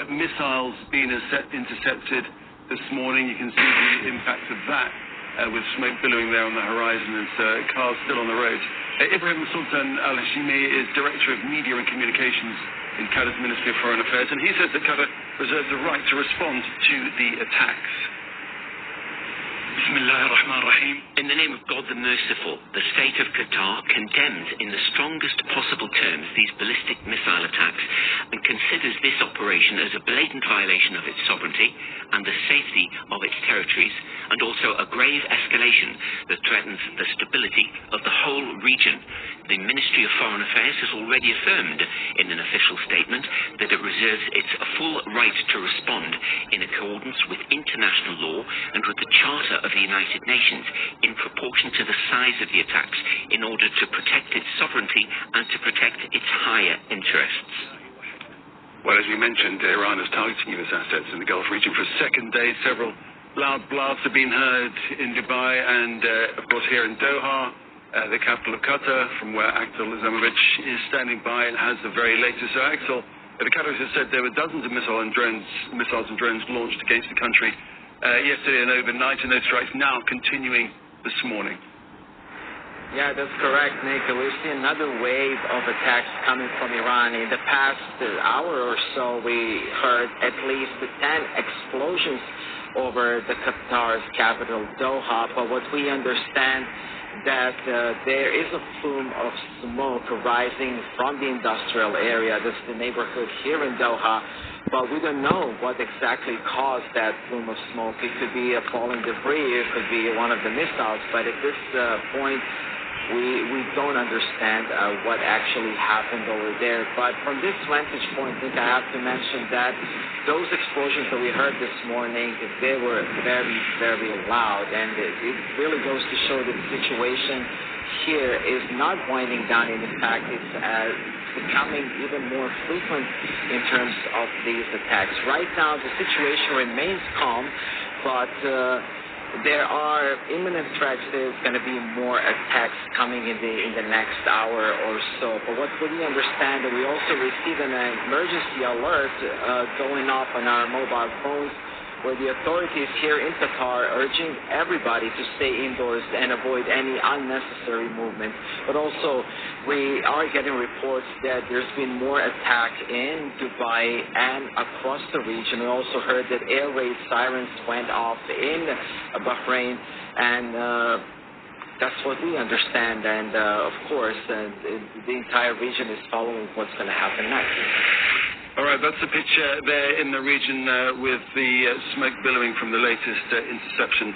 missiles being intercepted this morning. You can see the impact of that with smoke billowing there on the horizon and cars still on the road. Ibrahim Sultan Al-Hashimi is Director of Media and Communications in Qatar's Ministry of Foreign Affairs, and he says that Qatar reserves the right to respond to the attacks. In the name of God the Merciful, the state of Qatar condemns in the strongest possible terms these ballistic missile attacks and considers this operation as a blatant violation of its sovereignty and the safety of its territories, and also a grave escalation that threatens the stability of the whole region. The Ministry of Foreign Affairs has already affirmed in an official statement that it reserves its full right to respond in accordance with international law and with the Charter of the United Nations in proportion to the size of the attacks in order to protect its sovereignty and to protect its higher interests. Well, as we mentioned, Iran is targeting US assets in the Gulf region for a second day. Several loud blasts have been heard in Dubai and, of course, here in Doha, the capital of Qatar, from where Axel Izamovich is standing by and has the very latest. So, Axel, the Qataris have said there were dozens of missiles and drones launched against the country yesterday and overnight, and those strikes now continuing this morning. Yeah, that's correct, Nick. We've seen another wave of attacks coming from Iran. In the past hour or so, we heard at least 10 explosions over the Qatar's capital, Doha. But what we understand that there is a plume of smoke rising from the industrial area. This is the neighborhood here in Doha. But we don't know what exactly caused that plume of smoke. It could be a falling debris. It could be one of the missiles. But at this point, we don't understand what actually happened over there. But from this vantage point, I think I have to mention that those explosions that we heard this morning, they were very, very loud. And it really goes to show that the situation here is not winding down. In fact, it's becoming even more frequent in terms of these attacks. Right now, the situation remains calm, but there are imminent threats. There's going to be more attacks coming in the next hour or so. But what we understand, that we also received an emergency alert going off on our mobile phones, where the authorities here in Qatar urging everybody to stay indoors and avoid any unnecessary movement. But also, we are getting reports that there's been more attack in Dubai and across the region. We also heard that air raid sirens went off in Bahrain, and that's what we understand. And of course, the entire region is following what's going to happen next. All right, that's the picture there in the region with the smoke billowing from the latest interception